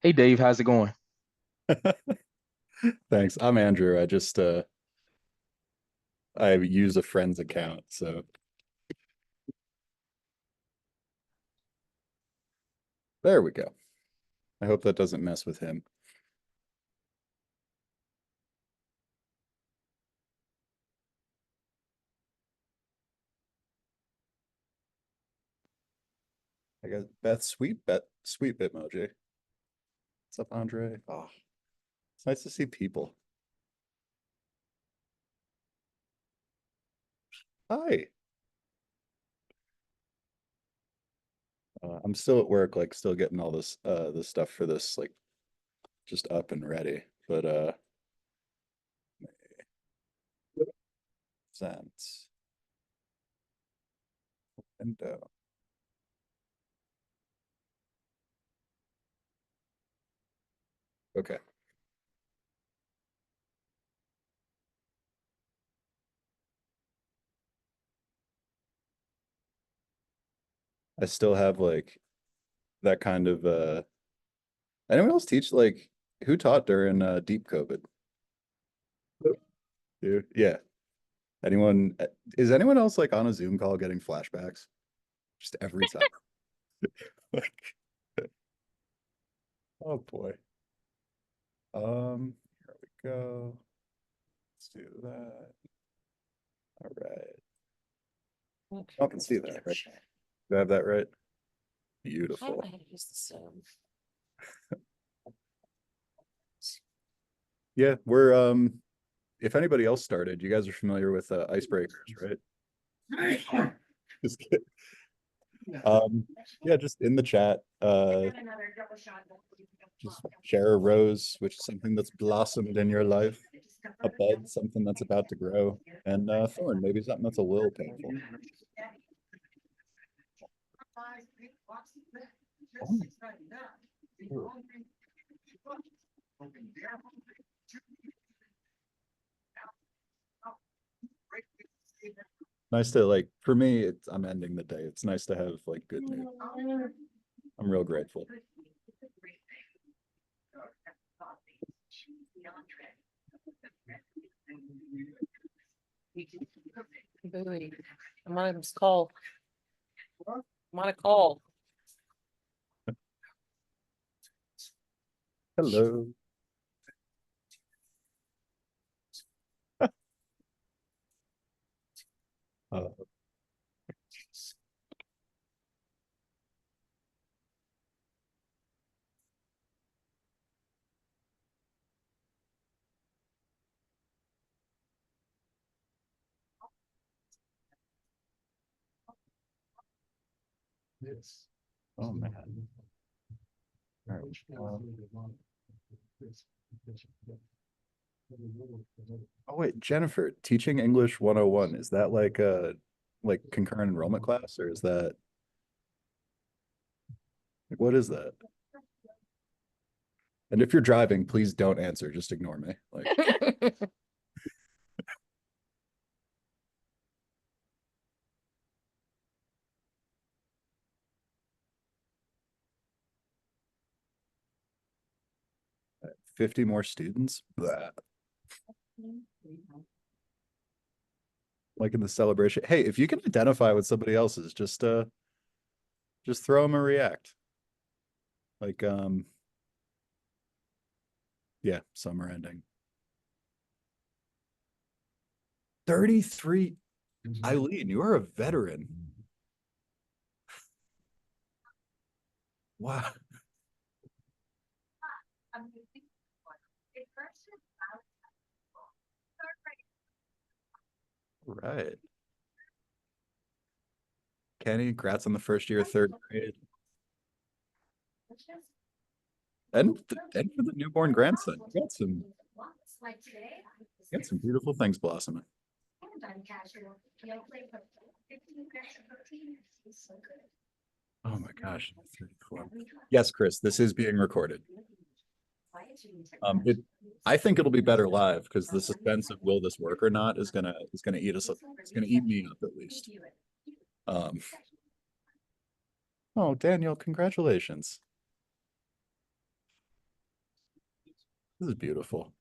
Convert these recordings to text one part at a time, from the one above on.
Hey Dave, how's it going? Thanks. I'm Andrew. I use a friend's account, so there we go. I hope that doesn't mess with him. I got sweet Bitmoji. What's up, Andre? Oh, it's nice to see people. Hi. I'm still at work, like still getting all this stuff for this, like just up and ready. But sense. And okay. I still have like that kind of anyone else teach like who taught during deep COVID? Dude, yeah. Anyone, is anyone else like on a Zoom call getting flashbacks? Just every time. Like, oh boy. Here we go. Let's do that. All right. I can see that, right? Do I have that right? Beautiful. Yeah, we're if anybody else started, you guys are familiar with icebreakers, right? Just kidding. Yeah, just in the chat, just share a rose, which is something that's blossomed in your life, a bud, something that's about to grow, and thorn, maybe something that's a little painful. Oh, cool. Nice to like for me, I'm ending the day. It's nice to have like good news. I'm real grateful. Bowie. I'm on his call. I'm on a call. Hello. Uh, yes. Oh man. All right. Oh wait, Jennifer, teaching English 101, is that like a like concurrent enrollment class or is that like what is that? And if you're driving, please don't answer, just ignore me. Like 50 more students? Blah. Like in the celebration. Hey, if you can identify with somebody else's, just throw them a react. Like yeah, summer ending. 33. Eileen, you are a veteran. Wow. Right. Kenny, congrats on the first year of third grade. And for the newborn grandson. You got some beautiful things blossoming. Oh my gosh. 34. Yes, Chris, this is being recorded. It I think it'll be better live because the suspense of will this work or not is gonna eat us up. It's gonna eat me up at least. Um, oh, Daniel, congratulations. This is beautiful.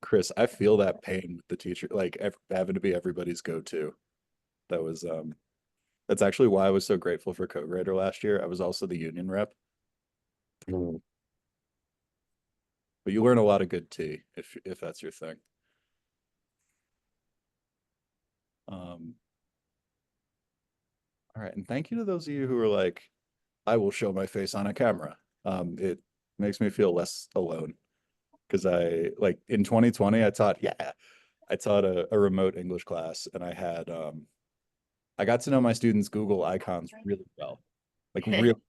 Chris, I feel that pain with the teacher, like having to be everybody's go-to. That was that's actually why I was so grateful for co-grader last year. I was also the union rep. Mm. But you learn a lot of good tea if that's your thing. Um, all right, and thank you to those of you who are like, I will show my face on a camera. It makes me feel less alone because I like in 2020 I taught a remote English class and I got to know my students' Google icons really well. Like real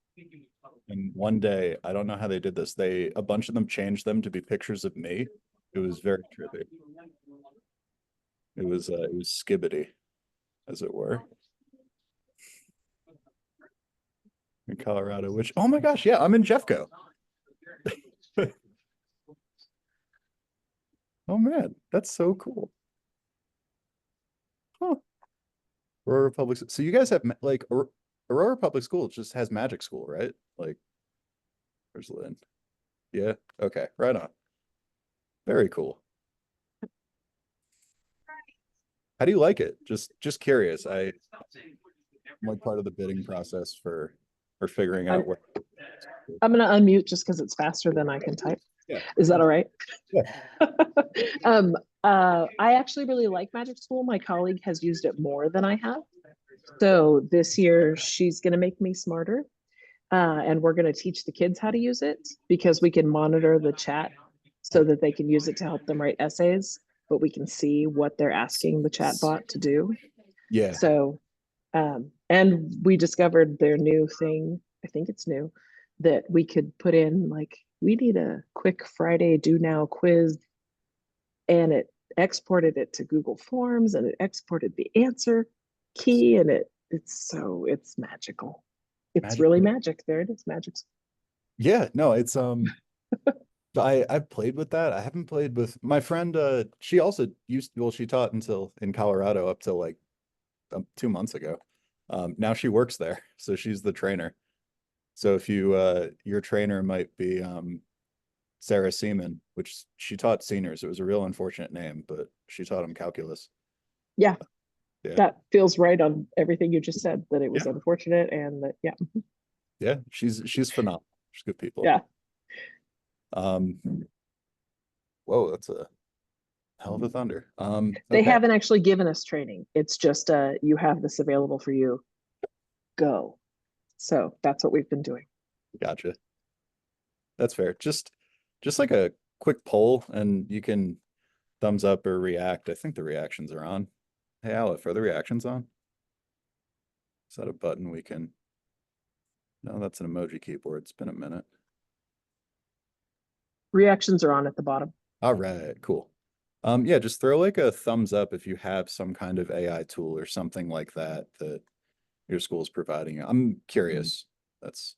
and one day, I don't know how they did this. A bunch of them changed them to be pictures of me. It was very trippy. It was skibbity, as it were, in Colorado, which, oh my gosh, yeah, I'm in Jeffco. Oh man, that's so cool. Huh. Aurora Public, so you guys have like Aurora Public School just has magic school, right? Like, where's Lynn? Yeah. Okay. Right on. Very cool. How do you like it? Just curious. I'm like part of the bidding process for figuring I'm, out what. I'm gonna unmute just because it's faster than I can type. Yeah. Is that all right? Yeah. um, I actually really like Magic School. My colleague has used it more than I have. So this year she's gonna make me smarter. And we're gonna teach the kids how to use it because we can monitor the chat so that they can use it to help them write essays, but we can see what they're asking the chat bot to do. Yeah. So and we discovered their new thing, I think it's new, that we could put in like, we need a quick Friday do now quiz. And it exported it to Google Forms and it exported the answer key and it's magical. It's Magic. really magic. There it is, magic. Yeah, no, it's I've played with that. I haven't played with my friend she also she taught until in Colorado up till like 2 months ago. Now she works there, so she's the trainer. So if your trainer might be Sarah Seaman, which she taught seniors. It was a real unfortunate name, but she taught them calculus. Yeah. Yeah. That feels right on everything you just said, that it was Yeah. unfortunate and that, yeah. Yeah, she's phenomenal. She's good people. Yeah. Um, whoa, that's a hell of a thunder. They Okay, haven't actually given us training. It's just you have this available for you. Go. So that's what we've been doing. gotcha. That's fair. Just like a quick poll, and you can thumbs up or react. I think the reactions are on. Hey, Aleph, are the reactions on? Is that a button we can? No, that's an emoji keyboard. It's been a minute. Reactions are on at the bottom. All right, cool. Yeah, just throw like a thumbs up if you have some kind of AI tool or something like that that your school is providing you. I'm curious. That's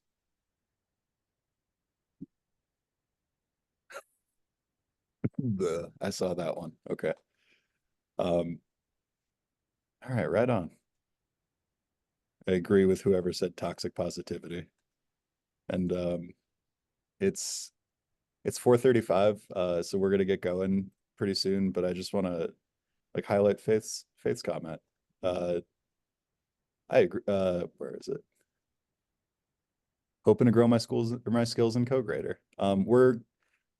I saw that one. Okay. All right, right on. I agree with whoever said toxic positivity. And it's it's 4:35, so we're gonna get going pretty soon, but I just wanna like highlight Faith's comment. Uh I agree. Where is it? Hoping to grow my skills in co-grader. We're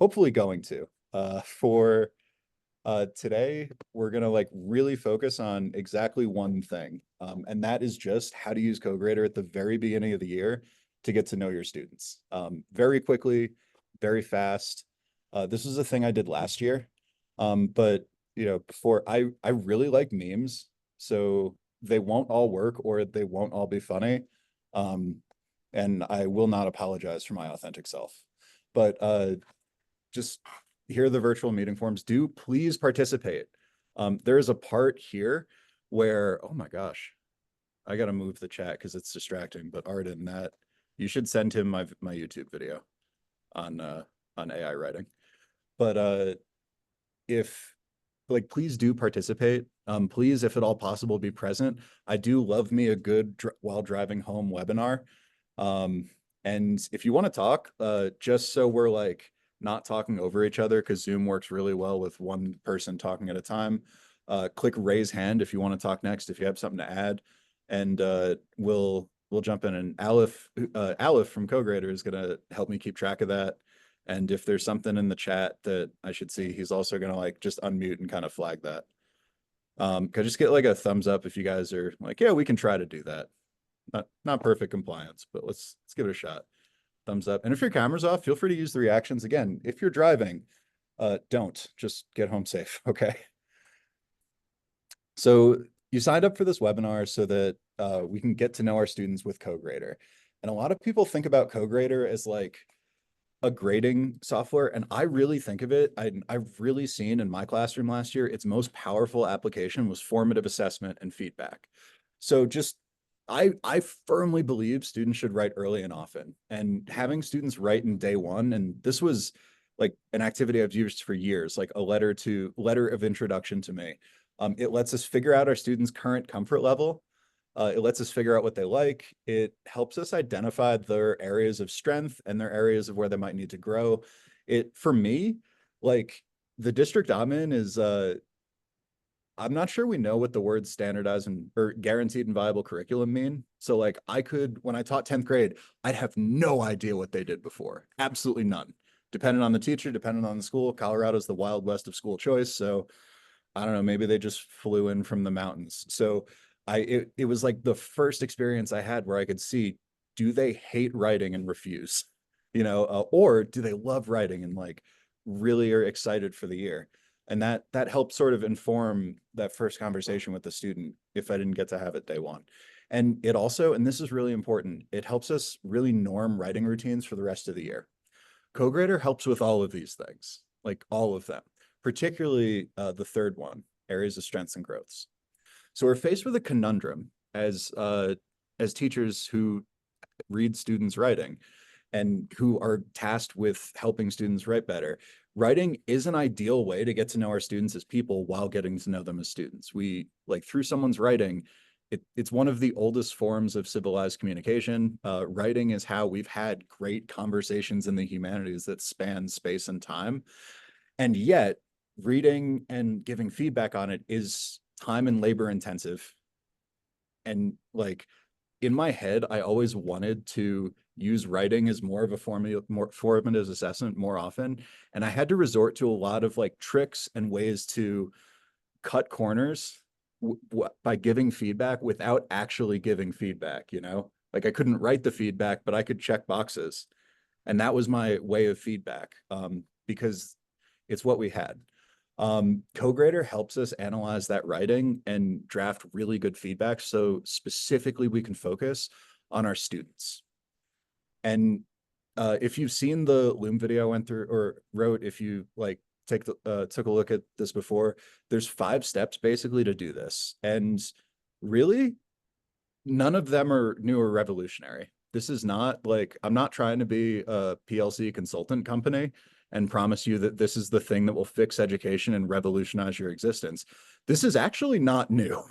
hopefully going to. For today, we're gonna like really focus on exactly one thing, and that is just how to use co-grader at the very beginning of the year to get to know your students. Very quickly, very fast. This was a thing I did last year, but before I really like memes, so they won't all work or they won't all be funny. And I will not apologize for my authentic self. But just here are the virtual meeting forms. Do please participate. There's a part here where, oh my gosh, I gotta move the chat because it's distracting. But Arden, that you should send him my YouTube video. on AI writing. But if like, please do participate. Please, if at all possible, be present. I do love me a good while driving home webinar. And if you want to talk, just so we're like not talking over each other, because Zoom works really well with one person talking at a time. Click raise hand if you want to talk next, if you have something to add, and we'll jump in. And Aleph from CoGrader is gonna help me keep track of that. And if there's something in the chat that I should see, he's also gonna like just unmute and kind of flag that. Could I just get like a thumbs up if you guys are like, yeah, we can try to do that. Not perfect compliance, but let's give it a shot. Thumbs up. And if your camera's off, feel free to use the reactions. Again, if you're driving, don't just get home safe. Okay. So you signed up for this webinar so that we can get to know our students with CoGrader. And a lot of people think about CoGrader as like a grading software, and I really think of it, I've really seen in my classroom last year, its most powerful application was formative assessment and feedback. So just, I firmly believe students should write early and often, and having students write in day one, and this was like an activity I've used for years, like a letter of introduction to me. It lets us figure out our students' current comfort level. It lets us figure out what they like. It helps us identify their areas of strength and their areas of where they might need to grow. For me, like the district I'm in is, I'm not sure we know what the words standardized or guaranteed and viable curriculum mean. So like when I taught 10th grade, I'd have no idea what they did before. Absolutely none. Depending on the teacher, depending on the school. Colorado's the wild west of school choice. So I don't know, maybe they just flew in from the mountains. So it was like the first experience I had where I could see, do they hate writing and refuse, or do they love writing and like really are excited for the year? And that helps sort of inform that first conversation with the student if I didn't get to have it day one. And it also, and this is really important, it helps us really norm writing routines for the rest of the year. CoGrader helps with all of these things, like all of them, particularly the third one, areas of strengths and growths. So we're faced with a conundrum as teachers who read students' writing and who are tasked with helping students write better. Writing is an ideal way to get to know our students as people while getting to know them as students. We, like, through someone's writing, it's one of the oldest forms of civilized communication. Writing is how we've had great conversations in the humanities that span space and time. And yet, reading and giving feedback on it is time and labor intensive. And like, in my head, I always wanted to use writing as more of a more formative assessment more often. And I had to resort to a lot of like tricks and ways to cut corners by giving feedback without actually giving feedback, Like I couldn't write the feedback, but I could check boxes. And that was my way of feedback, because it's what we had. CoGrader helps us analyze that writing and draft really good feedback. So specifically, we can focus on our students. And if you've seen the Loom video I went through or wrote, if you like took a look at this before, there's 5 steps basically to do this. And really, none of them are new or revolutionary. This is not like, I'm not trying to be a PLC consultant company and promise you that this is the thing that will fix education and revolutionize your existence. This is actually not new.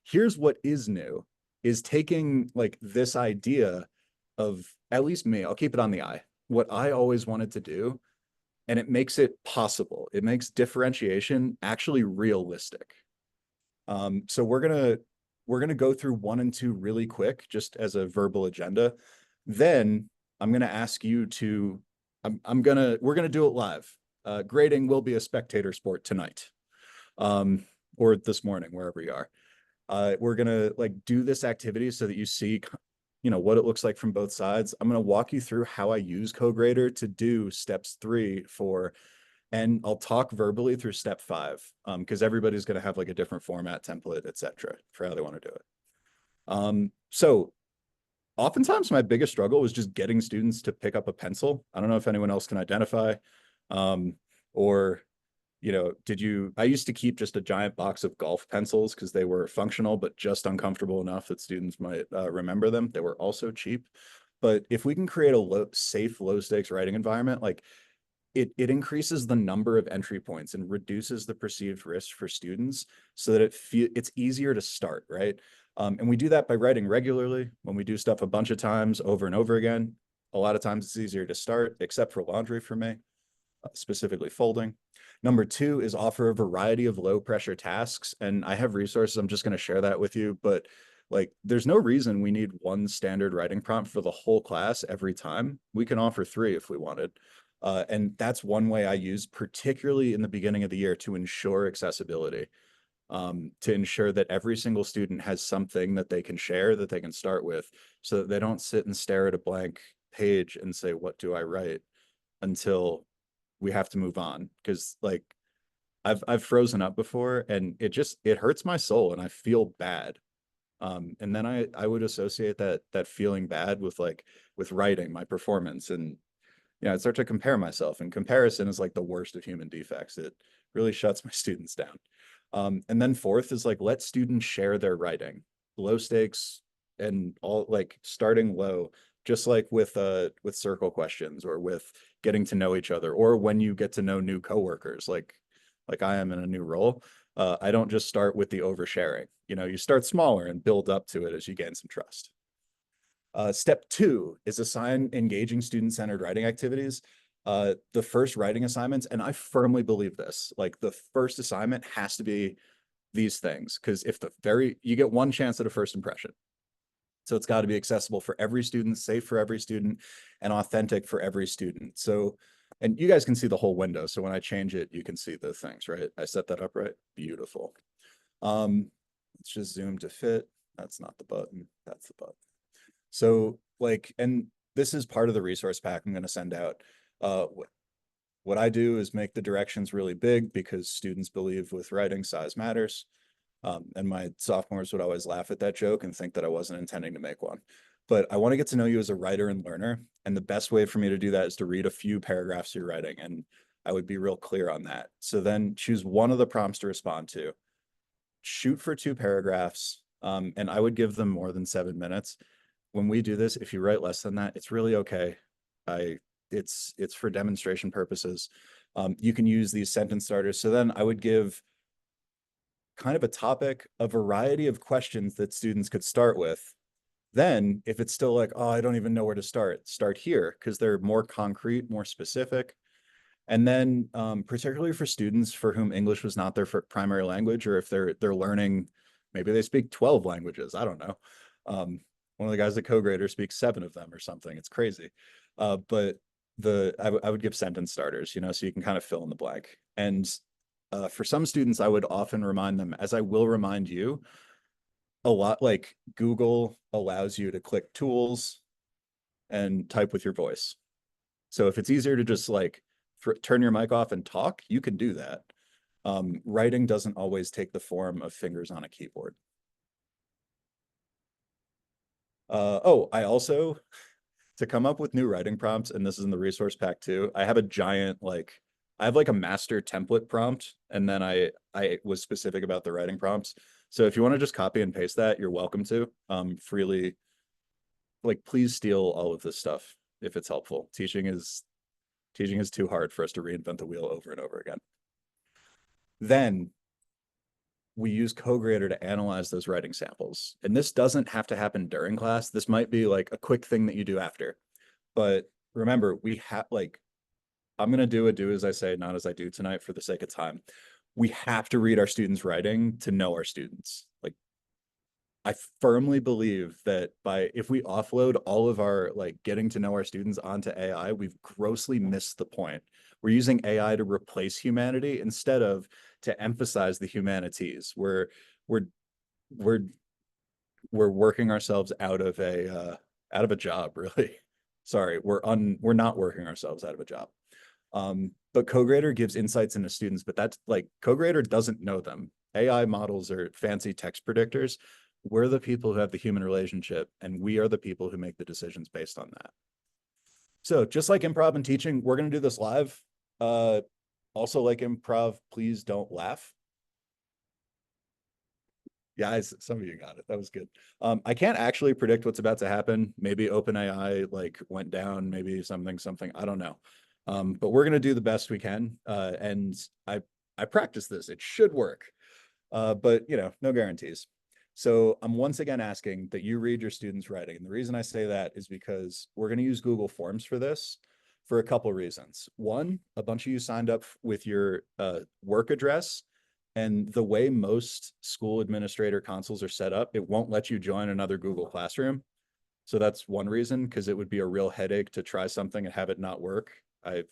Here's what is new, is taking like this idea of, at least me, I'll keep it on the eye, what I always wanted to do, and it makes it possible. It makes differentiation actually realistic. So we're gonna go through 1 and 2 really quick, just as a verbal agenda. Then I'm gonna ask you to, we're gonna do it live. Grading will be a spectator sport tonight, or this morning, wherever you are. We're gonna like do this activity so that you see, what it looks like from both sides. I'm gonna walk you through how I use CoGrader to do steps 3, 4, and I'll talk verbally through step 5, because everybody's going to have like a different format, template, etc., for how they want to do it. So oftentimes my biggest struggle was just getting students to pick up a pencil. I don't know if anyone else can identify, or, I used to keep just a giant box of golf pencils because they were functional, but just uncomfortable enough that students might remember them. They were also cheap. but if we can create a safe, low stakes writing environment, like it increases the number of entry points and reduces the perceived risk for students so that it's easier to start, right? And we do that by writing regularly. When we do stuff a bunch of times over and over again, a lot of times it's easier to start, except for laundry for me, specifically folding. Number two is offer a variety of low pressure tasks. And I have resources, I'm just going to share that with you, but like there's no reason we need one standard writing prompt for the whole class every time. We can offer 3 if we wanted. And that's one way I use, particularly in the beginning of the year, to ensure accessibility, to ensure that every single student has something that they can share, that they can start with, so that they don't sit and stare at a blank page and say, what do I write, until we have to move on. Because like I've frozen up before and it hurts my soul and I feel bad. And then I would associate that feeling bad with writing, my performance, and I start to compare myself, and comparison is like the worst of human defects. It really shuts my students down. And then fourth is like, let students share their writing, low stakes, and all, like starting low, just like with circle questions or with getting to know each other, or when you get to know new coworkers, like I am in a new role. I don't just start with the oversharing. You start smaller and build up to it as you gain some trust. Step 2 is assign engaging student-centered writing activities. The first writing assignments, and I firmly believe this, like the first assignment has to be these things, because if you get one chance at a first impression. So it's got to be accessible for every student, safe for every student, and authentic for every student. So, and you guys can see the whole window. So when I change it, you can see the things, right? I set that up right. Beautiful. Let's just zoom to fit. That's not the button. That's the button. So like, and this is part of the resource pack I'm going to send out. What I do is make the directions really big because students believe with writing size matters. And my sophomores would always laugh at that joke and think that I wasn't intending to make one. But I want to get to know you as a writer and learner. And the best way for me to do that is to read a few paragraphs you're writing. And I would be real clear on that. So then choose one of the prompts to respond to. Shoot for 2 paragraphs. And I would give them more than 7 minutes. When we do this, if you write less than that, it's really okay. It's for demonstration purposes. You can use these sentence starters. So then I would give kind of a topic, a variety of questions that students could start with. Then if it's still like, oh, I don't even know where to start here, because they're more concrete, more specific. And then particularly for students for whom English was not their primary language, or if they're learning, maybe they speak 12 languages, I don't know. One of the guys at co-grader speaks 7 of them or something. It's crazy. But I would give sentence starters, so you can kind of fill in the blank. And for some students, I would often remind them, as I will remind you, a lot, like Google allows you to click tools and type with your voice. So if it's easier to just like turn your mic off and talk, you can do that. Writing doesn't always take the form of fingers on a keyboard. I also, to come up with new writing prompts, and this is in the resource pack too, I have a giant, I have like a master template prompt, and then I was specific about the writing prompts. So if you want to just copy and paste that, you're welcome to. Freely, like, please steal all of this stuff if it's helpful. Teaching is too hard for us to reinvent the wheel over and over again. Then we use co-grader to analyze those writing samples. And this doesn't have to happen during class. This might be like a quick thing that you do after. But remember, we have I'm going to do as I say, not as I do tonight for the sake of time. We have to read our students' writing to know our students. Like, I firmly believe that if we offload all of our getting to know our students onto AI, we've grossly missed the point. We're using AI to replace humanity instead of to emphasize the humanities. We're working ourselves out of a job, really. Sorry, we're not working ourselves out of a job. But co-grader gives insights into students, but that's co-grader doesn't know them. AI models are fancy text predictors. We're the people who have the human relationship, and we are the people who make the decisions based on that. So just like improv and teaching, we're going to do this live. Also, like improv, please don't laugh. Yeah, some of you got it. That was good. I can't actually predict what's about to happen. Maybe OpenAI like went down, maybe something. I don't know. But we're gonna do the best we can. And I practice this. It should work. But you know, no guarantees. So I'm once again asking that you read your students' writing. And the reason I say that is because we're going to use Google Forms for this for a couple reasons. One, a bunch of you signed up with your work address, and the way most school administrator consoles are set up, it won't let you join another Google Classroom. So that's one reason, because it would be a real headache to try something and have it not work. I've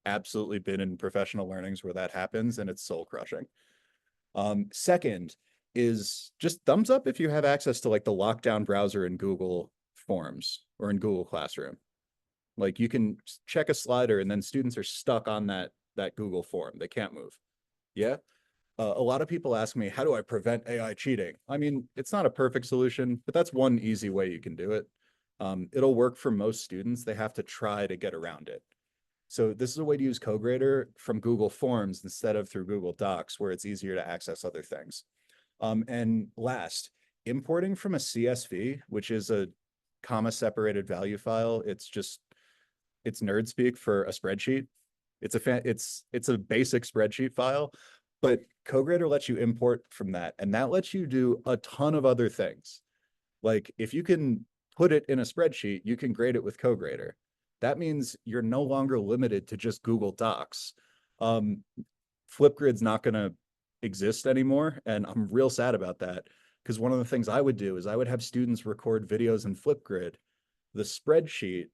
absolutely been in professional learnings where that happens, and it's soul crushing. Second is just thumbs up if you have access to like the lockdown browser in Google Forms or in Google Classroom. Like you can check a slider and then students are stuck on that Google form. They can't move. Yeah. A lot of people ask me, how do I prevent AI cheating? I mean, it's not a perfect solution, but that's one easy way you can do it. It'll work for most students. They have to try to get around it. So this is a way to use CoGrader from Google Forms instead of through Google Docs, where it's easier to access other things. And last, importing from a CSV, which is a comma separated value file. It's nerd speak for a spreadsheet. It's a basic spreadsheet file, but CoGrader lets you import from that, and that lets you do a ton of other things. Like if you can put it in a spreadsheet, you can grade it with CoGrader. That means you're no longer limited to just Google Docs. Flipgrid's not going to exist anymore, and I'm real sad about that, because one of the things I would do is I would have students record videos in Flipgrid. The spreadsheet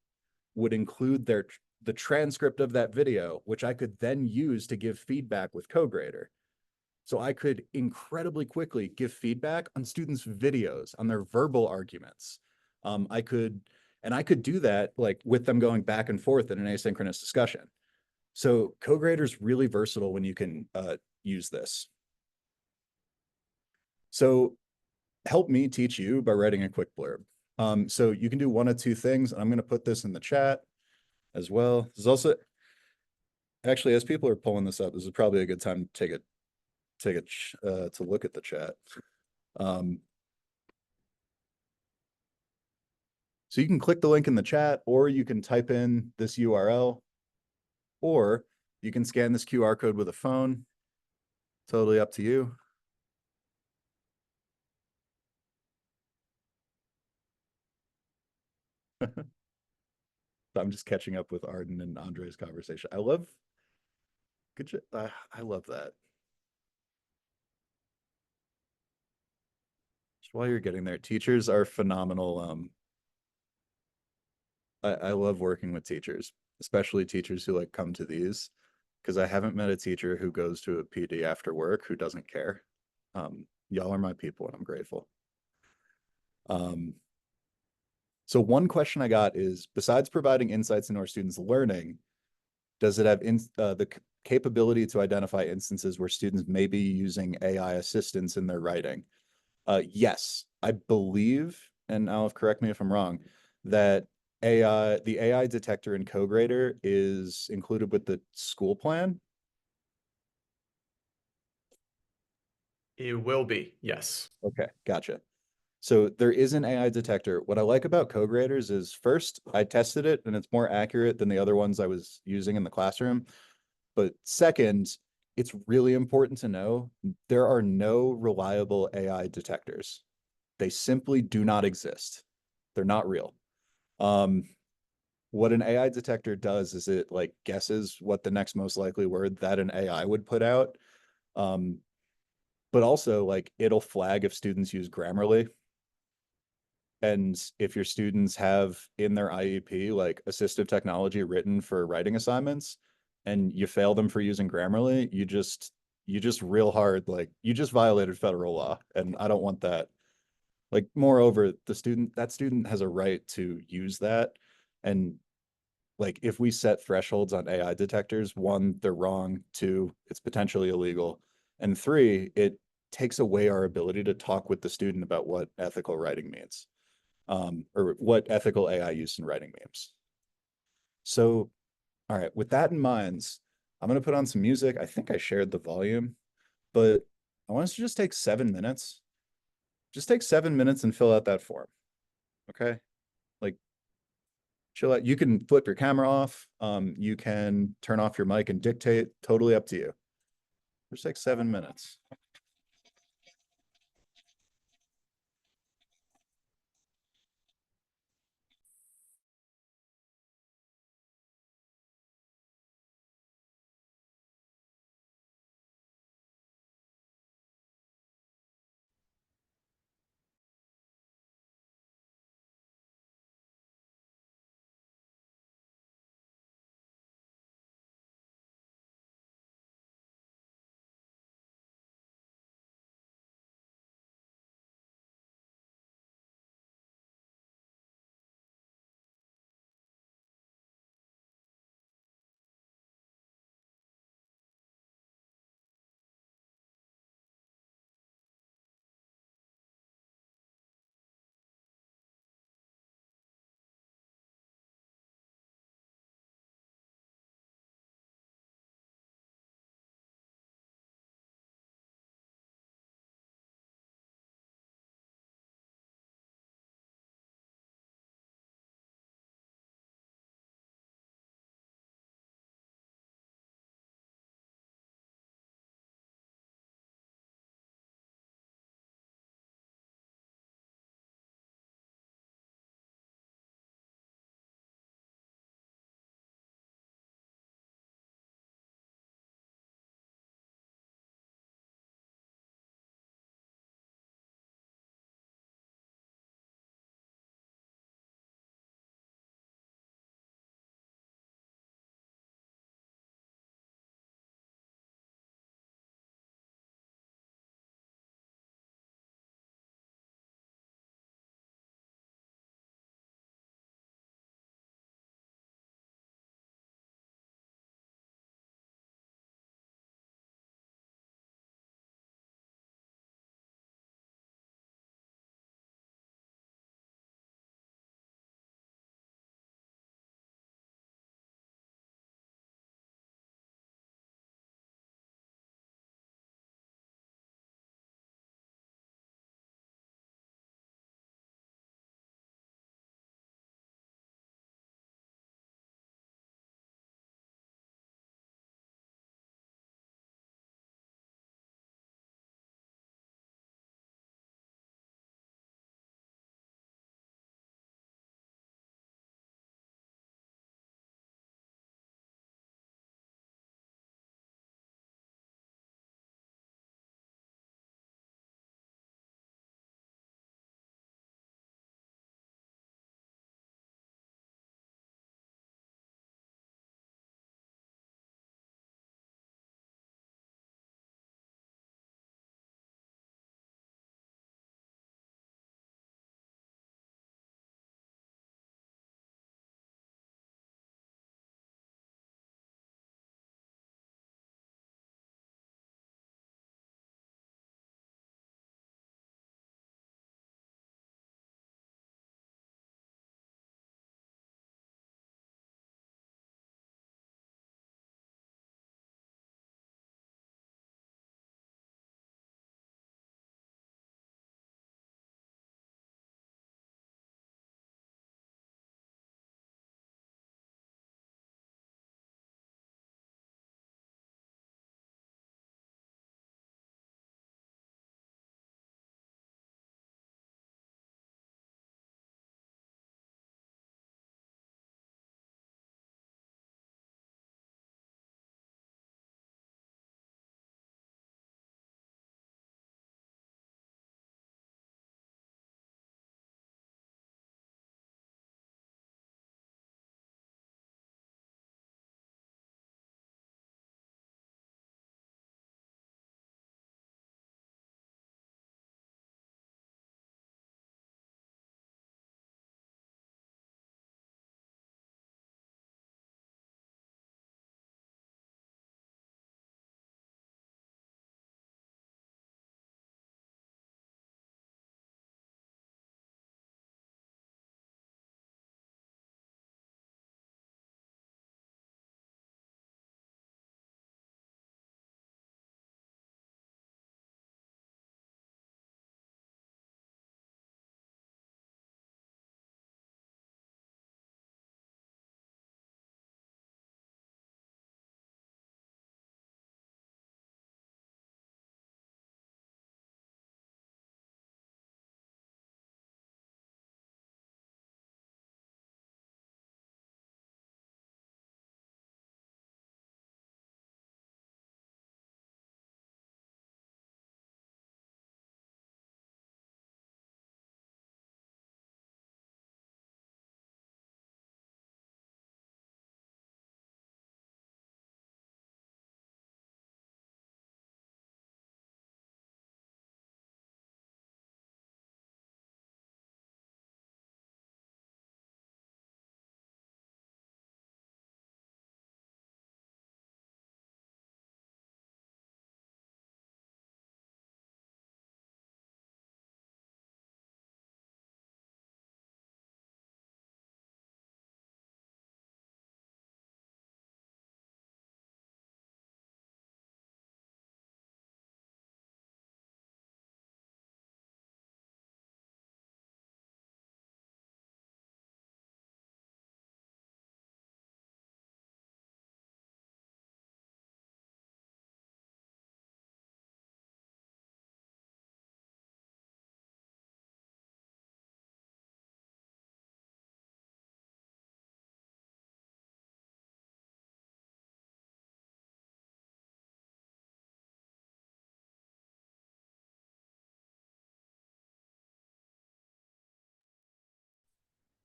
would include the transcript of that video, which I could then use to give feedback with CoGrader. So I could incredibly quickly give feedback on students' videos, on their verbal arguments. I could do that like with them going back and forth in an asynchronous discussion. So CoGrader is really versatile when you can use this. So help me teach you by writing a quick blurb. So you can do one of two things. I'm going to put this in the chat as well. There's also, actually, as people are pulling this up, this is probably a good time to to look at the chat. So you can click the link in the chat, or you can type in this URL, or you can scan this QR code with a phone. Totally up to you. I'm just catching up with Arden and Andre's conversation. I love that. Just while you're getting there, teachers are phenomenal. I love working with teachers, especially teachers who like come to these, because I haven't met a teacher who goes to a PD after work who doesn't care. Y'all are my people, and I'm grateful. So one question I got is, besides providing insights into our students' learning, does it have the capability to identify instances where students may be using AI assistance in their writing? Yes, I believe, and Alf, correct me if I'm wrong, that the AI detector in CoGrader is included with the school plan. It will be, yes. Okay, gotcha. So there is an AI detector. What I like about CoGraders is, first, I tested it and it's more accurate than the other ones I was using in the classroom. But second, it's really important to know there are no reliable AI detectors. They simply do not exist. They're not real. What an AI detector does is it like guesses what the next most likely word that an AI would put out. But also like it'll flag if students use Grammarly. And if your students have in their IEP like assistive technology written for writing assignments and you fail them for using Grammarly, you just real hard, like you just violated federal law, and I don't want that. Like moreover, that student has a right to use that. And like if we set thresholds on AI detectors, one, they're wrong, two, it's potentially illegal, and three, it takes away our ability to talk with the student about what ethical writing means. Or what ethical AI use in writing memes. So, all right, with that in mind, I'm going to put on some music. I think I shared the volume, but I want us to just take 7 minutes just take 7 minutes and fill out that form. Okay? Like, chill out. You can flip your camera off. You can turn off your mic and dictate. Totally up to you. Just take 7 minutes.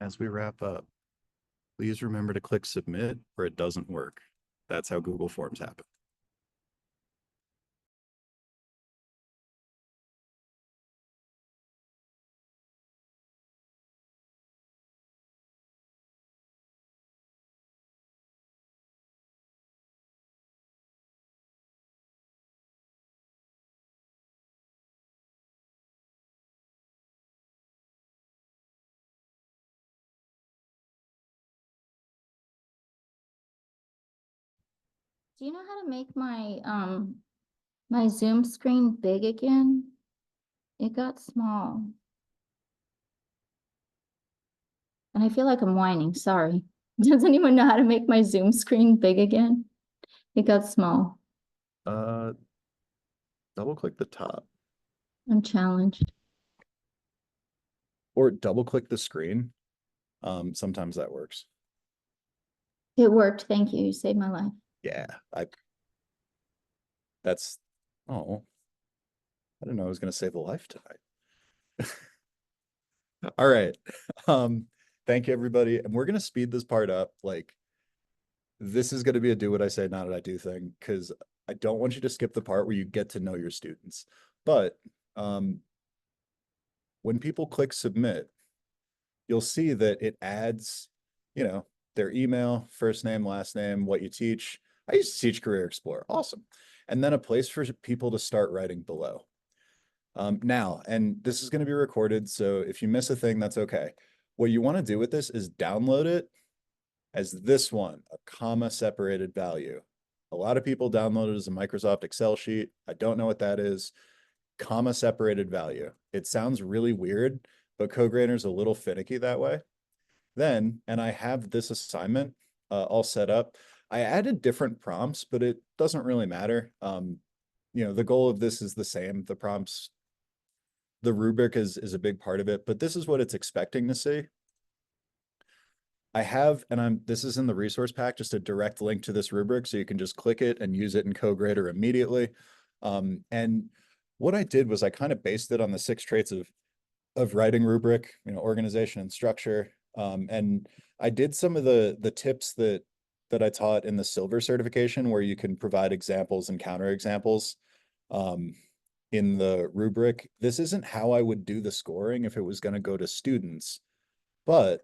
as we wrap up, please remember to click submit or it doesn't work. That's how Google Forms happen. Do you know how to make my Zoom screen big again? It got small. And I feel like I'm whining, sorry. Does anyone know how to make my Zoom screen big again? It got small. Double click the top I'm challenged. or double click the screen. Sometimes that works. It worked, thank you. You saved my life. Yeah, oh, I didn't know I was gonna save a life tonight. All right. Thank you, everybody. And we're gonna speed this part up. Like, this is gonna be a do what I say, not what I do thing, because I don't want you to skip the part where you get to know your students. But when people click submit, you'll see that it adds, their email, first name, last name, what you teach. I used to teach Career Explorer. Awesome. And then a place for people to start writing below. Now, and this is going to be recorded, so if you miss a thing, that's okay. What you want to do with this is download it as this one, a comma separated value. A lot of people download it as a Microsoft Excel sheet. I don't know what that is. Comma separated value. It sounds really weird, but CoGrader's a little finicky that way. Then, and I have this assignment all set up. I added different prompts, but it doesn't really matter. The goal of this is the same. The prompts, the rubric is a big part of it, but this is what it's expecting to see. I have, and this is in the resource pack, just a direct link to this rubric, so you can just click it and use it in CoGrader immediately. And what I did was I kind of based it on the 6 traits of writing rubric, organization and structure. And I did some of the tips that I taught in the silver certification, where you can provide examples and counterexamples in the rubric. This isn't how I would do the scoring if it was going to go to students, but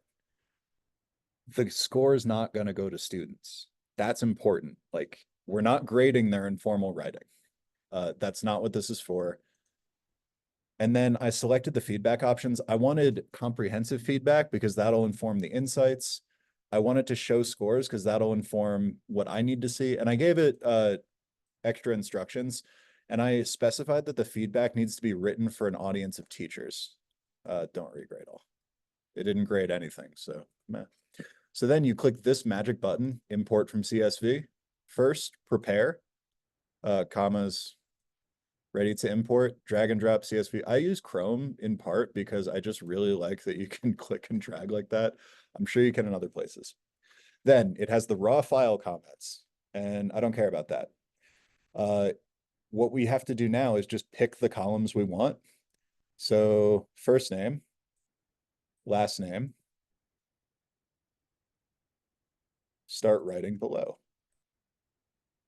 the score is not going to go to students. That's important. Like, we're not grading their informal writing. That's not what this is for. And then I selected the feedback options. I wanted comprehensive feedback because that'll inform the insights. I wanted to show scores because that'll inform what I need to see. And I gave it extra instructions. And I specified that the feedback needs to be written for an audience of teachers. Don't regrade all. It didn't grade anything, so meh. So then you click this magic button, import from CSV. First, prepare, commas, ready to import, drag and drop CSV. I use Chrome in part because I just really like that you can click and drag like that. I'm sure you can in other places. Then it has the raw file comments, and I don't care about that. What we have to do now is just pick the columns we want. So first name, last name, start writing below.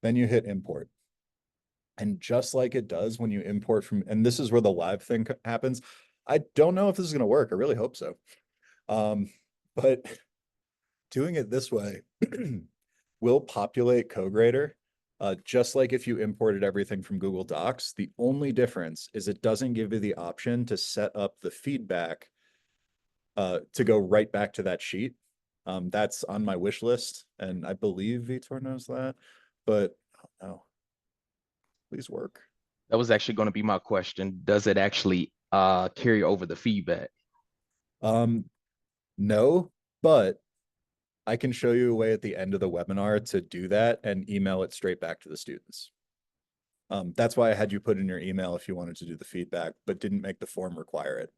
Then you hit import. And just like it does when you import from, and this is where the live thing happens. I don't know if this is going to work. I really hope so. But doing it this way will populate CoGrader, just like if you imported everything from Google Docs. The only difference is it doesn't give you the option to set up the feedback to go right back to that sheet. That's on my wish list, and I believe Vitor knows that, but no. Please work. That was actually going to be my question. Does it actually carry over the feedback? No, but I can show you a way at the end of the webinar to do that and email it straight back to the students. That's why I had you put in your email if you wanted to do the feedback, but didn't make the form require it.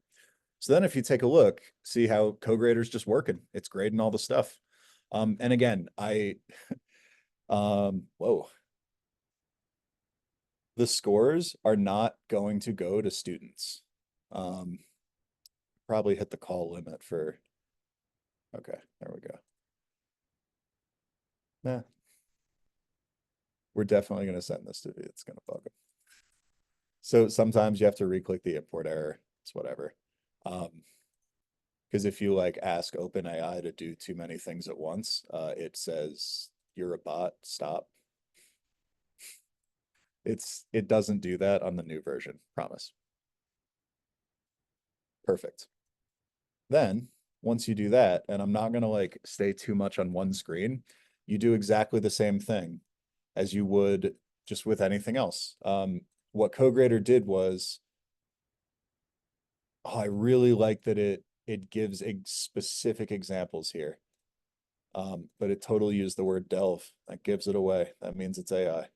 So then if you take a look, see how CoGrader's just working. It's grading all the stuff. And again, whoa. The scores are not going to go to students. Probably hit the call limit for Okay, there we go. Nah. We're definitely gonna send this to you. It's gonna bug them. So sometimes you have to re-click the import error. It's whatever. Because if you like ask OpenAI to do too many things at once, it says you're a bot, stop. It doesn't do that on the new version, promise. Perfect. Then, once you do that, and I'm not gonna like stay too much on one screen, you do exactly the same thing as you would just with anything else. What CoGrader did was, oh, I really like that it gives specific examples here. But it totally used the word delve. That gives it away. That means it's AI.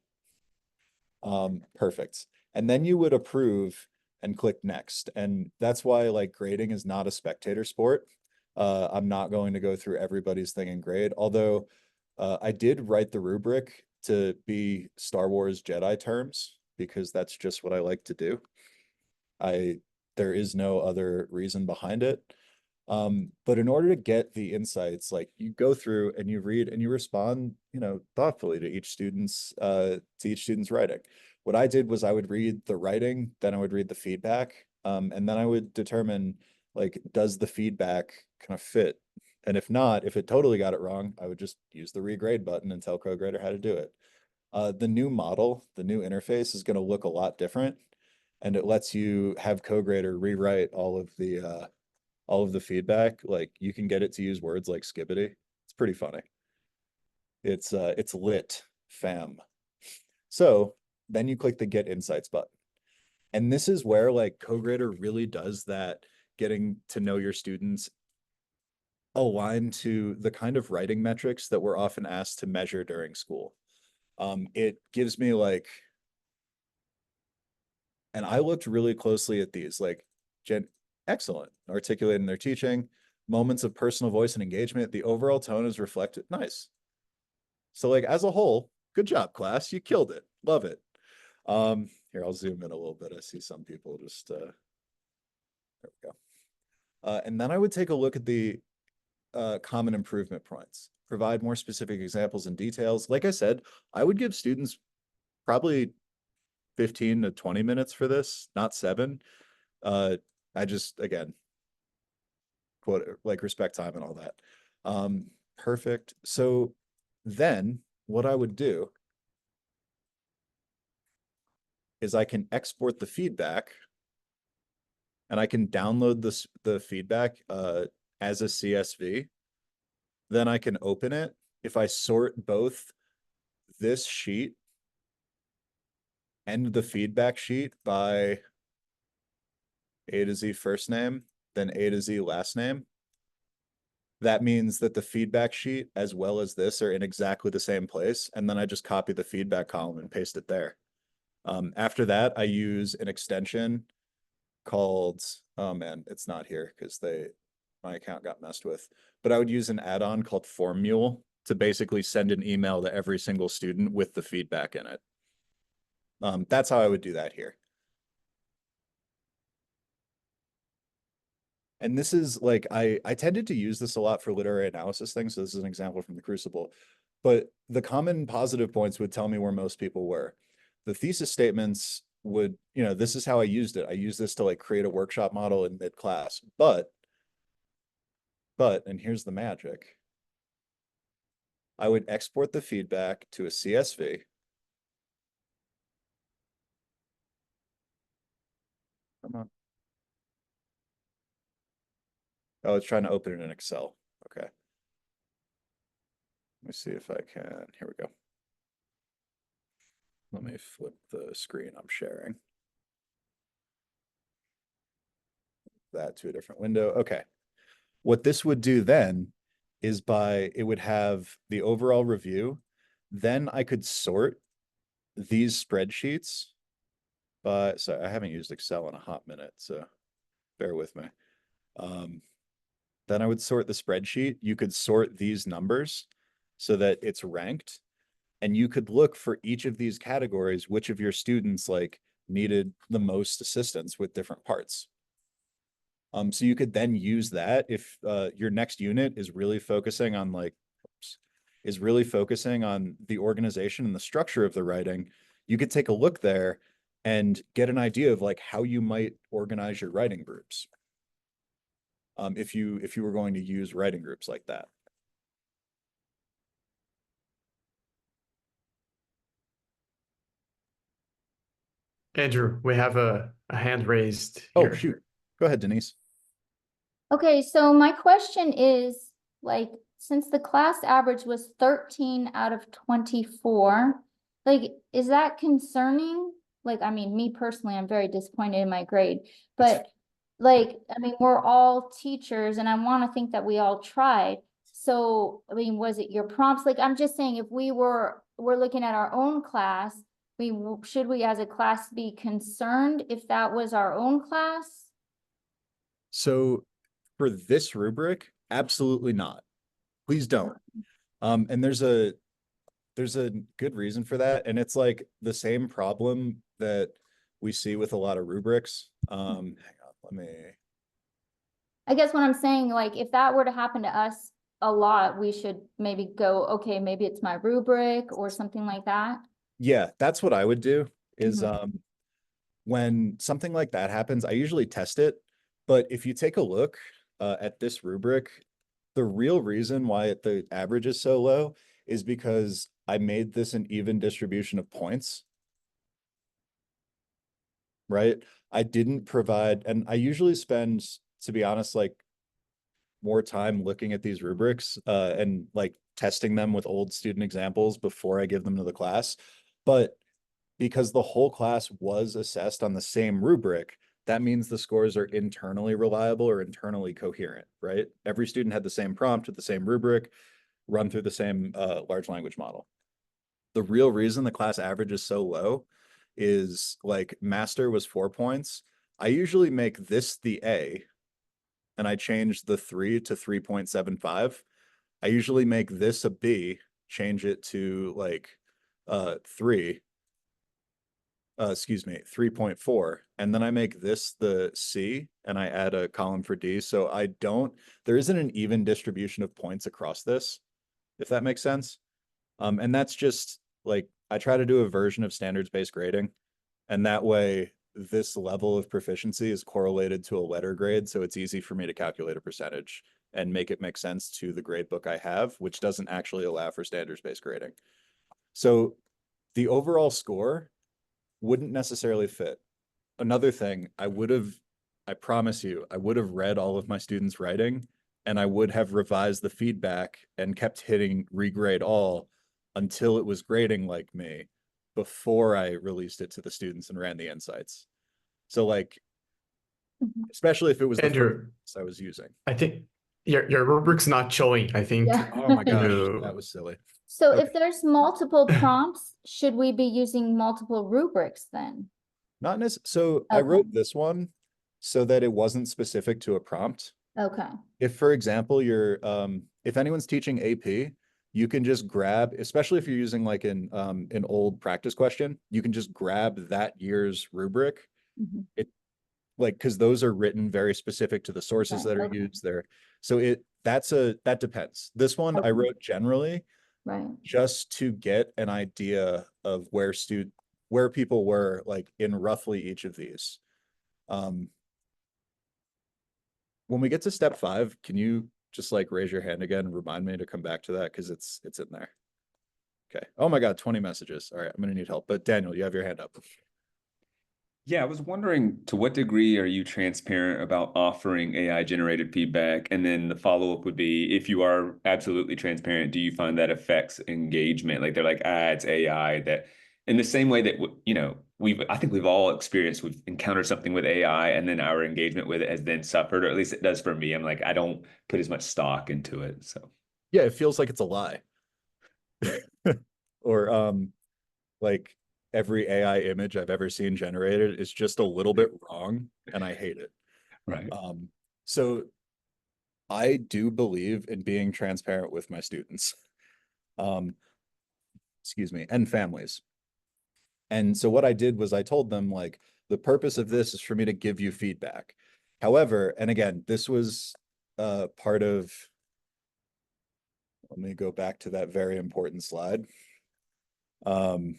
Perfect. And then you would approve and click next. And that's why like grading is not a spectator sport. I'm not going to go through everybody's thing and grade, although I did write the rubric to be Star Wars Jedi terms because that's just what I like to do. There is no other reason behind it. But in order to get the insights, like you go through and you read and you respond, thoughtfully to each student's writing. What I did was I would read the writing, then I would read the feedback, and then I would determine like, does the feedback kind of fit? And if not, if it totally got it wrong, I would just use the regrade button and tell CoGrader how to do it. The new model, the new interface is going to look a lot different, and it lets you have CoGrader rewrite all of the feedback. Like you can get it to use words like skibbity. It's pretty funny. It's lit, fam. So then you click the Get Insights button. And this is where like CoGrader really does that getting to know your students aligned to the kind of writing metrics that we're often asked to measure during school. It gives me like, and I looked really closely at these, like excellent, articulating their teaching, moments of personal voice and engagement. The overall tone is reflected. Nice. So like as a whole, good job, class. You killed it. Love it. Here, I'll zoom in a little bit. I see some people just, there we go. And then I would take a look at the common improvement points, provide more specific examples and details. Like I said, I would give students probably 15 to 20 minutes for this, not 7. I just, again, quote, like respect time and all that. Perfect. So then what I would do is I can export the feedback and I can download the feedback as a CSV. Then I can open it. If I sort both this sheet and the feedback sheet by A to Z first name, then A to Z last name, that means that the feedback sheet as well as this are in exactly the same place. And then I just copy the feedback column and paste it there. After that, I use an extension called, oh man, it's not here because my account got messed with, but I would use an add-on called Formule to basically send an email to every single student with the feedback in it. That's how I would do that here. And this is like, I tended to use this a lot for literary analysis things. So this is an example from the Crucible, but the common positive points would tell me where most people were. The thesis statements would, this is how I used it. I used this to like create a workshop model in mid-class, but, and here's the magic. I would export the feedback to a CSV. Come on. Oh, it's trying to open it in Excel. Okay. Let me see if I can. Here we go. Let me flip the screen I'm sharing. That to a different window. Okay. What this would do then is it would have the overall review. Then I could sort these spreadsheets by, so I haven't used Excel in a hot minute, so bear with me. Then I would sort the spreadsheet. You could sort these numbers so that it's ranked, and you could look for each of these categories, which of your students like needed the most assistance with different parts. So you could then use that if your next unit is really focusing on the organization and the structure of the writing. You could take a look there and get an idea of like how you might organize your writing groups. If you were going to use writing groups like that. Andrew, we have a hand raised Oh, here. shoot. Go ahead, Denise. Okay, so my question is, like, since the class average was 13 out of 24, like, is that concerning? Like, I mean, me personally, I'm very disappointed in my grade, but like, I mean, we're all teachers and I want to think that we all tried. So, I mean, was it your prompts? Like, I'm just saying, if we're looking at our own class, should we as a class be concerned if that was our own class? So for this rubric, absolutely not. Please don't. And there's a good reason for that. And it's like the same problem that we see with a lot of rubrics. Hang on, let me. I guess what I'm saying, like, if that were to happen to us a lot, we should maybe go, okay, maybe it's my rubric or something like that. Yeah, that's what I would do is Mhm. when something like that happens, I usually test it. But if you take a look at this rubric, the real reason why the average is so low is because I made this an even distribution of points. Right? I didn't provide, and I usually spend, to be honest, like more time looking at these rubrics and like testing them with old student examples before I give them to the class. But because the whole class was assessed on the same rubric, that means the scores are internally reliable or internally coherent, right? Every student had the same prompt with the same rubric, run through the same large language model. The real reason the class average is so low is like master was 4 points. I usually make this the A and I change the 3 to 3.75. I usually make this a B, change it to like 3, excuse me, 3.4. And then I make this the C and I add a column for D. So there isn't an even distribution of points across this, if that makes sense. And that's just like, I try to do a version of standards-based grading. And that way, this level of proficiency is correlated to a letter grade. So it's easy for me to calculate a percentage and make it make sense to the grade book I have, which doesn't actually allow for standards-based grading. So the overall score wouldn't necessarily fit. Another thing, I promise you, I would have read all of my students' writing and I would have revised the feedback and kept hitting regrade all until it was grading like me before I released it to the students and ran the insights. So like, Mhm. especially if it was the Andrew, first I was using. I think your rubric's not showing. I think Yeah. Oh my gosh, you that was silly. So Okay. if there's multiple prompts, should we be using multiple rubrics then? Not necessarily. So I Okay. wrote this one so that it wasn't specific to a prompt. Okay. If, for example, if anyone's teaching AP, you can just grab, especially if you're using like an old practice question, you can just grab that year's rubric. Mhm. It like, because those are written very specific to the sources Right, that are okay. used there. So that depends. This one I Okay. wrote generally Right. just to get an idea of where people were like in roughly each of these. When we get to step 5, can you just like raise your hand again and remind me to come back to that? Because it's in there. Okay. Oh my God, 20 messages. All right, I'm gonna need help. But Daniel, you have your hand up. Yeah, I was wondering, to what degree are you transparent about offering AI generated feedback? And then the follow-up would be, if you are absolutely transparent, do you find that affects engagement? Like they're like, it's AI, that in the same way that, I think we've all we've encountered something with AI and then our engagement with it has then suffered, or at least it does for me. I'm like, I don't put as much stock into it. So Yeah, it feels like it's a lie. Or like every AI image I've ever seen generated is just a little bit wrong and I hate it. right. So I do believe in being transparent with my students. Excuse me, and families. And so what I did was I told them like, the purpose of this is for me to give you feedback. However, and again, this was part of, let me go back to that very important slide. The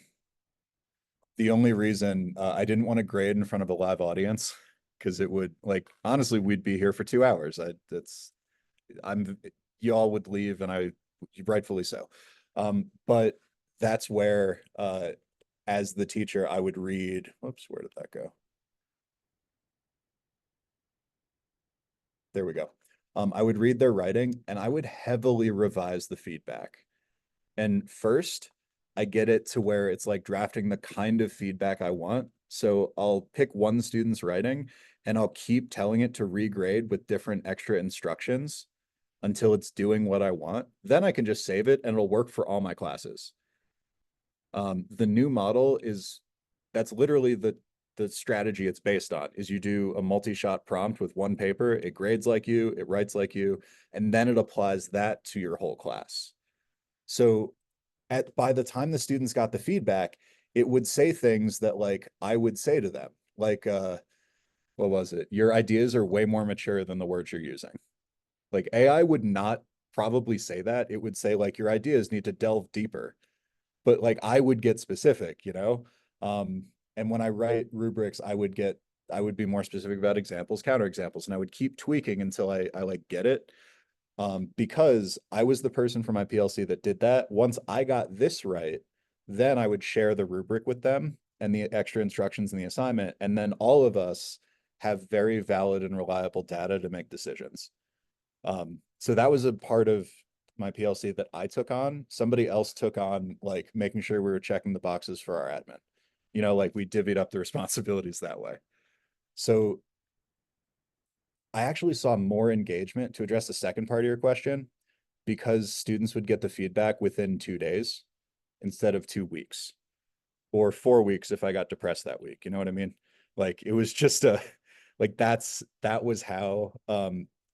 only reason I didn't want to grade in front of a live audience, because it would, like, honestly, we'd be here for 2 hours. You all would leave, and rightfully so. But that's where, as the teacher, I would read, whoops, where did that go? There we go. I would read their writing and I would heavily revise the feedback. And first, I get it to where it's like drafting the kind of feedback I want. So I'll pick one student's writing and I'll keep telling it to regrade with different extra instructions until it's doing what I want. Then I can just save it and it'll work for all my classes. The new model that's literally the strategy it's based on, is you do a multi-shot prompt with one paper, it grades like you, it writes like you, and then it applies that to your whole class. So by the time the students got the feedback, it would say things that like I would say to them, like, what was it? Your ideas are way more mature than the words you're using. Like AI would not probably say that. It would say like your ideas need to delve deeper. But like I would get specific, you know? And when I write rubrics, I would be more specific about examples, counterexamples, and I would keep tweaking until I like get it. Because I was the person from my PLC that did that. Once I got this right, then I would share the rubric with them and the extra instructions in the assignment. And then all of us have very valid and reliable data to make decisions. So that was a part of my PLC that I took on. Somebody else took on like making sure we were checking the boxes for our admin. You know, like we divvied up the responsibilities that way. So I actually saw more engagement, to address the second part of your question, because students would get the feedback within 2 days instead of 2 weeks, or 4 weeks if I got depressed that week. You know what I mean? Like it was just like that was how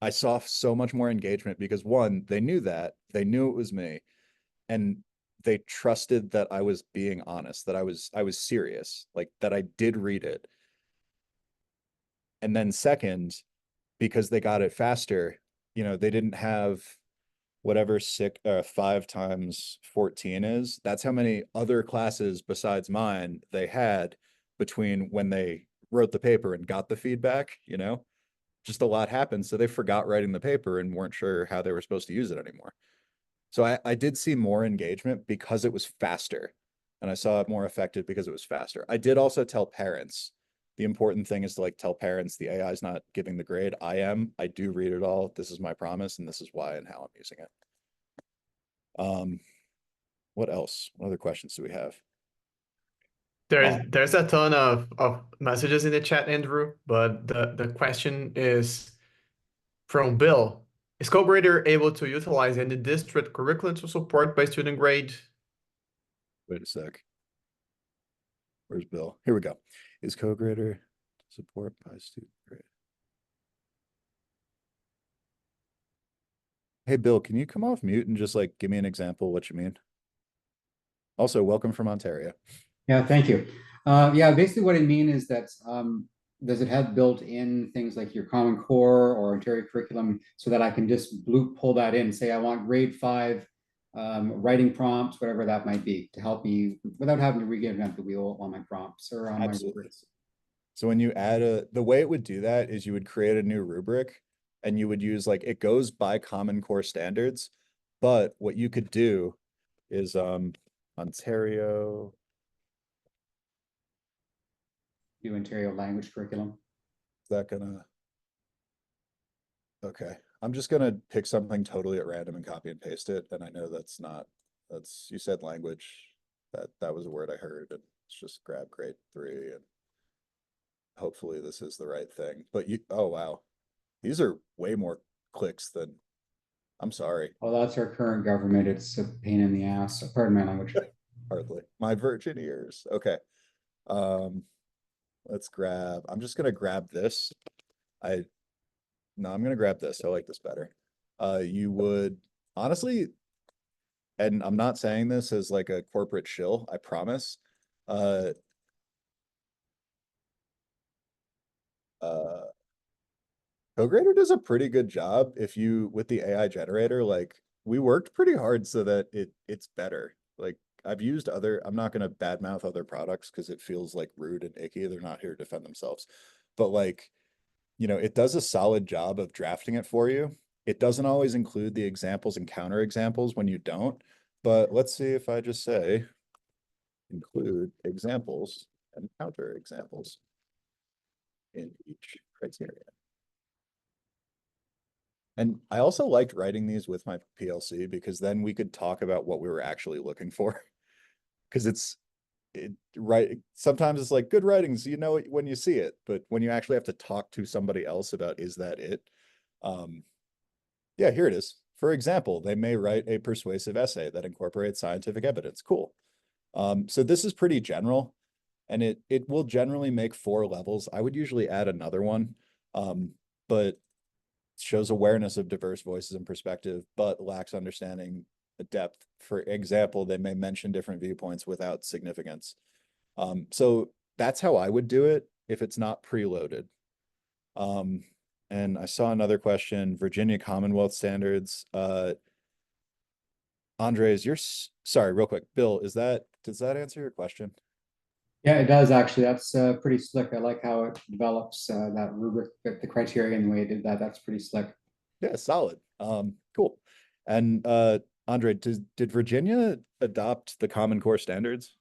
I saw so much more engagement, because one, they knew it was me, and they trusted that I was being honest, that I was serious, like that I did read it. And then second, because they got it faster, you know, they didn't have whatever 5 times 14 is. That's how many other classes besides mine they had between when they wrote the paper and got the feedback, you know? Just a lot happened. So they forgot writing the paper and weren't sure how they were supposed to use it anymore. So I did see more engagement because it was faster, and I saw it more effective because it was faster. I did also tell parents. The important thing is to like tell parents the AI is not giving the grade. I do read it all. This is my promise, and this is why and how I'm using it. What else? What other questions do we have? There's a ton of messages in the chat, Andrew, but the question is from Bill. Is CodeGrader able to utilize any district curriculum to support by student grade? Wait a sec. Where's Bill? Here we go. Is CodeGrader support by student grade? Hey, Bill, can you come off mute and just like give me an example of what you mean? Also, welcome from Ontario. Yeah, thank you. Yeah, basically what I mean is that does it have built-in things like your Common Core or Ontario curriculum so that I can just pull that in, say I want grade 5 writing prompts, whatever that might be, to help me without having to reinvent the wheel on my prompts or on my rubrics. So when you add the way it would do that is you would create a new rubric and you would use like, it goes by Common Core standards, but what you could do is Ontario. New Ontario language curriculum. Is that gonna? Okay, I'm just gonna pick something totally at random and copy and paste it. And I know you said language, that was a word I heard, and let's just grab grade 3 and hopefully this is the right thing. But oh wow, these are way more clicks than, I'm sorry. Well, that's our current government. It's a pain in the ass. Pardon my language. Hardly. My virgin ears. Okay. I'm just gonna grab this. I'm gonna grab this. I like this better. You would honestly, and I'm not saying this as like a corporate shill, I promise. CoGrader does a pretty good job if you, with the AI generator, like we worked pretty hard so that it's better. Like I've used other, I'm not gonna badmouth other products because it feels like rude and icky. They're not here to defend themselves. But like, you know, it does a solid job of drafting it for you. It doesn't always include the examples and counter examples when you don't. But let's see if I just say include examples and counter examples in each criteria. And I also liked writing these with my PLC because then we could talk about what we were actually looking for. Because right, sometimes it's like good writings, you know it when you see it, but when you actually have to talk to somebody else about is that it? Yeah, here it is. For example, they may write a persuasive essay that incorporates scientific evidence. Cool. So this is pretty general, and it will generally make 4 levels. I would usually add another one, but shows awareness of diverse voices and perspective, but lacks understanding the depth. For example, they may mention different viewpoints without significance. So that's how I would do it if it's not preloaded. And I saw another question, Virginia Commonwealth standards. Andres, sorry, real quick. Bill, does that answer your question? Yeah, it does actually. That's pretty slick. I like how it develops that rubric, the criteria and the way it did that. That's pretty slick. Yeah, solid. Cool. And Andre, did Virginia adopt the Common Core standards?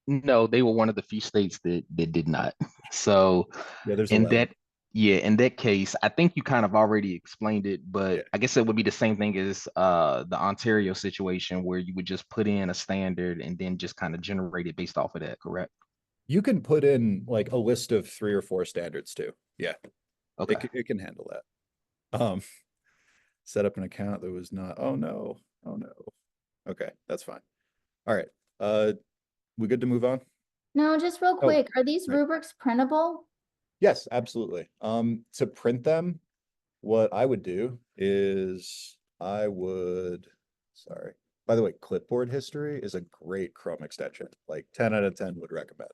No, they were one of the few states that did not. So Yeah, there's in 11. in that case, I think you kind of already explained it, but Yeah. I guess it would be the same thing as the Ontario situation where you would just put in a standard and then just kind of generate it based off of that, correct? You can put in like a list of 3 or 4 standards too. Yeah, Okay. it can handle that. Set up an account that was not, oh no. Okay, that's fine. All right. We good to move on? No, just real Oh, quick, are these right. rubrics printable? Yes, absolutely. To print them, what I would do is sorry. By the way, clipboard history is a great Chrome extension. Like 10 out of 10 would recommend.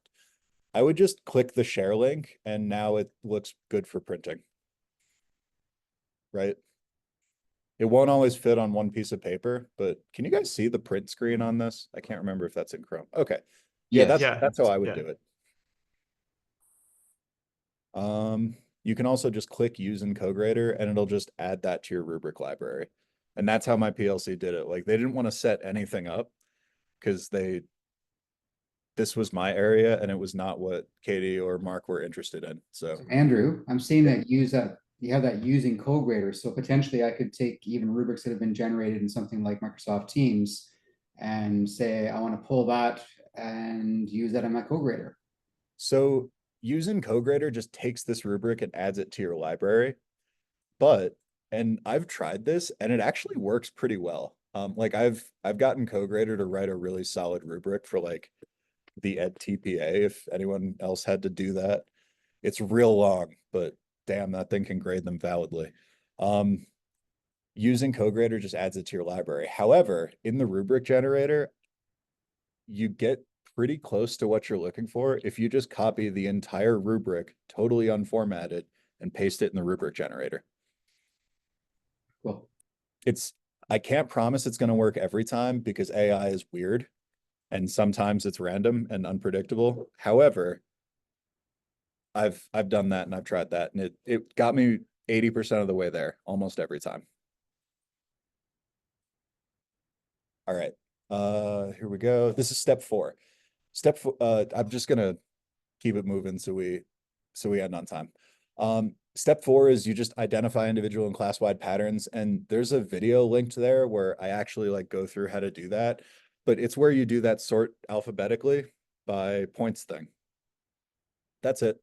I would just click the share link and now it looks good for printing. Right? It won't always fit on one piece of paper, but can you guys see the print screen on this? I can't remember if that's in Chrome. Okay. Yeah, Yes. that's how I would yeah. do it. You can also just click use in CoGrader and it'll just add that to your rubric library. And that's how my PLC did it. Like they didn't want to set anything up because this was my area and it was not what Katie or Mark were interested in. So Andrew, I'm seeing that you have that using CoGrader. So potentially I could take even rubrics that have been generated in something like Microsoft Teams and say, I want to pull that and use that in my CoGrader. So using CoGrader just takes this rubric and adds it to your library. And I've tried this and it actually works pretty well. Like I've gotten CoGrader to write a really solid rubric for like the Ed TPA if anyone else had to do that. It's real long, but damn, that thing can grade them validly. Using CoGrader just adds it to your library. However, in the rubric generator, you get pretty close to what you're looking for if you just copy the entire rubric totally unformatted and paste it in the rubric generator. Cool. I can't promise it's going to work every time because AI is weird and sometimes it's random and unpredictable. However, I've done that and I've tried that and it got me 80% of the way there almost every time. All right. Here we go. This is step 4. I'm just gonna keep it moving so we end on time. Step 4 is you just identify individual and class-wide patterns, and there's a video linked there where I actually like go through how to do that, but it's where you do that sort alphabetically by points thing. That's it.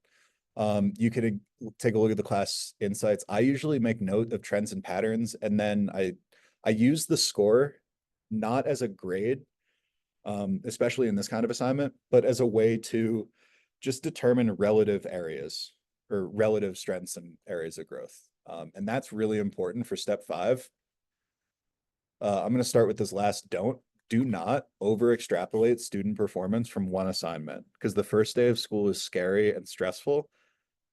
You can take a look at the class insights. I usually make note of trends and patterns, and then I use the score not as a grade, especially in this kind of assignment, but as a way to just determine relative areas or relative strengths and areas of growth. And that's really important for step 5. I'm going to start with this last do not over extrapolate student performance from one assignment because the first day of school is scary and stressful.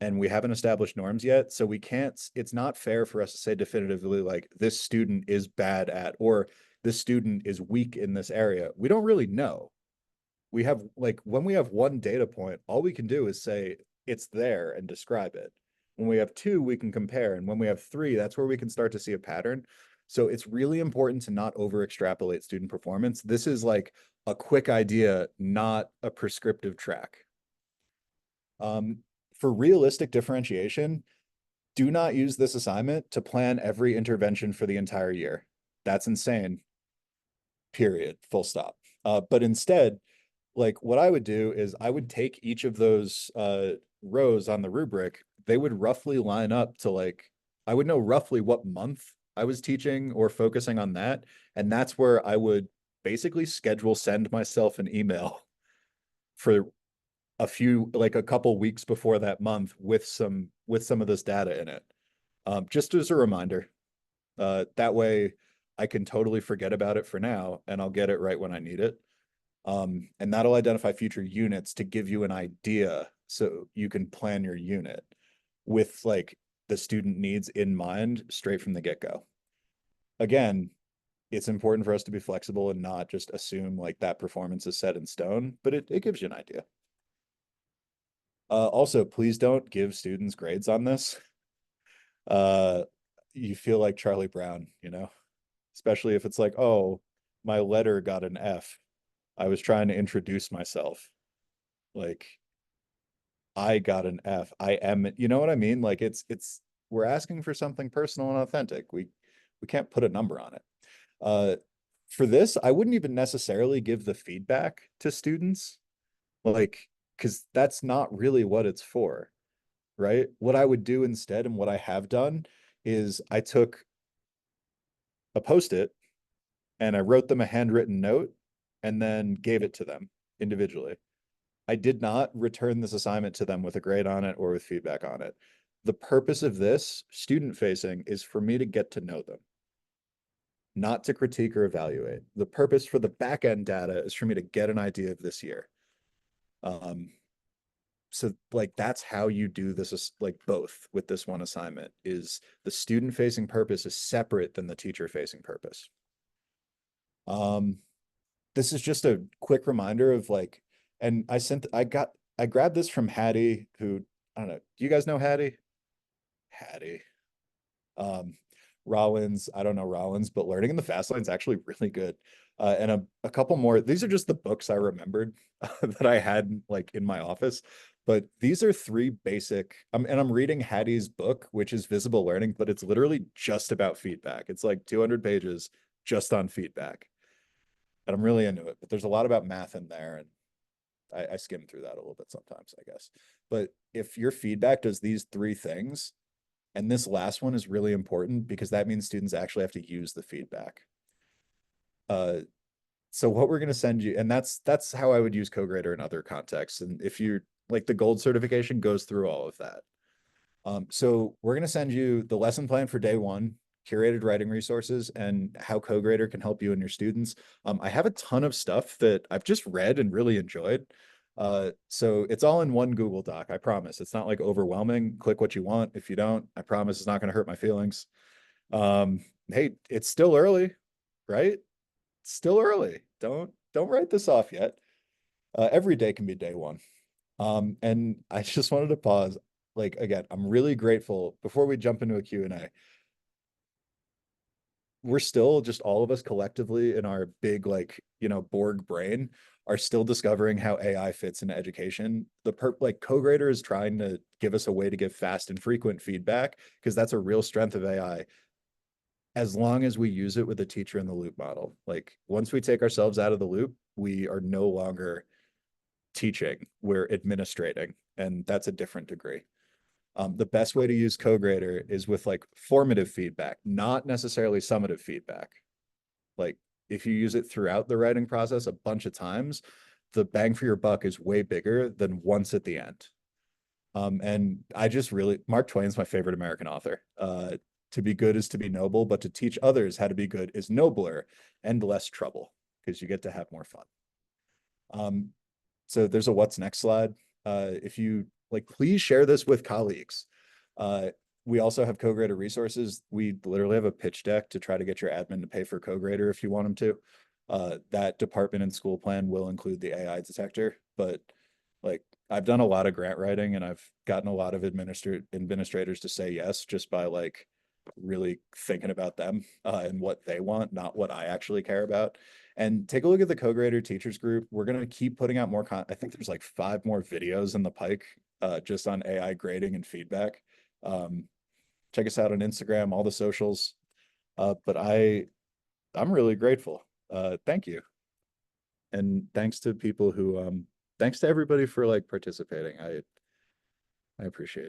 and we haven't established norms yet. So we can't, it's not fair for us to say definitively, like, this student is bad at, or this student is weak in this area. We don't really know. We have, like, when we have one data point, all we can do is say it's there and describe it. When we have two, we can compare. And when we have three, that's where we can start to see a pattern. So it's really important to not over extrapolate student performance. This is like a quick idea, not a prescriptive track. For realistic differentiation, do not use this assignment to plan every intervention for the entire year. That's insane. Period. Full stop. But instead, like, what I would do is I would take each of those rows on the rubric. They would roughly line up to, like, I would know roughly what month I was teaching or focusing on that. And that's where I would basically send myself an email for a couple weeks before that month with some of this data in it. Just as a reminder. That way I can totally forget about it for now and I'll get it right when I need it. And that'll identify future units to give you an idea so you can plan your unit with, like, the student needs in mind straight from the get-go. Again, it's important for us to be flexible and not just assume like that performance is set in stone, but it gives you an idea. Also, please don't give students grades on this. You feel like Charlie Brown, you know, especially if it's like, oh, my letter got an F. I was trying to introduce myself. Like, I got an F. I am, you know what I mean? Like, we're asking for something personal and authentic. We can't put a number on it. For this, I wouldn't even necessarily give the feedback to students, like, because that's not really what it's for, right? What I would do instead, and what I have done, is I took a Post-it and I wrote them a handwritten note and then gave it to them individually. I did not return this assignment to them with a grade on it or with feedback on it. The purpose of this, student facing, is for me to get to know them, not to critique or evaluate. The purpose for the back end data is for me to get an idea of this year. So, like, that's how you do this, is like both with this one assignment, is the student facing purpose is separate than the teacher facing purpose. This is just a quick reminder of, like, and I grabbed this from Hattie, who, I don't know, do you guys know Hattie? Rollins, I don't know Rollins, but Learning in the Fast Lane is actually really good. And a couple more. These are just the books I remembered that I had, like, in my office. But these are three basic, and I'm reading Hattie's book, which is Visible Learning, but it's literally just about feedback. It's like 200 pages just on feedback. And I'm really into it, but there's a lot about math in there, and I skim through that a little bit sometimes, I guess. But if your feedback does these three things, and this last one is really important because that means students actually have to use the feedback. So what we're going to send you, and that's how I would use CoGrader in other contexts. And if you're like, the gold certification goes through all of that. So we're going to send you the lesson plan for day one, curated writing resources, and how CoGrader can help you and your students. I have a ton of stuff that I've just read and really enjoyed. So it's all in one Google Doc, I promise. It's not like overwhelming. Click what you want. If you don't, I promise it's not going to hurt my feelings. Hey, it's still early, right? It's still early. Don't write this off yet. Every day can be day one. And I just wanted to pause. Like, again, I'm really grateful before we jump into a Q&A. We're still, just all of us collectively in our big, like, you know, Borg brain, are still discovering how AI fits into education. Like, CoGrader is trying to give us a way to give fast and frequent feedback, because that's a real strength of AI, as long as we use it with a teacher in the loop model. Like, once we take ourselves out of the loop, we are no longer teaching, we're administrating, and that's a different degree. The best way to use CoGrader is with, like, formative feedback, not necessarily summative feedback. Like, if you use it throughout the writing process a bunch of times, the bang for your buck is way bigger than once at the end. And I just really, Mark Twain's my favorite American author. To be good is to be noble, but to teach others how to be good is nobler and less trouble, because you get to have more fun. So there's a what's next slide. If you like, please share this with colleagues. We also have co-grader resources. We literally have a pitch deck to try to get your admin to pay for co-grader if you want them to. That department and school plan will include the AI detector, but like, I've done a lot of grant writing and I've gotten a lot of administrators to say yes just by like really thinking about them and what they want, not what I actually care about. And take a look at the co-grader teachers group. We're going to keep putting out more I think there's like 5 more videos in the pike just on AI grading and feedback. Check us out on Instagram, all the socials. But I'm really grateful. Thank you. And thanks to people who thanks to everybody for like participating. I appreciate it.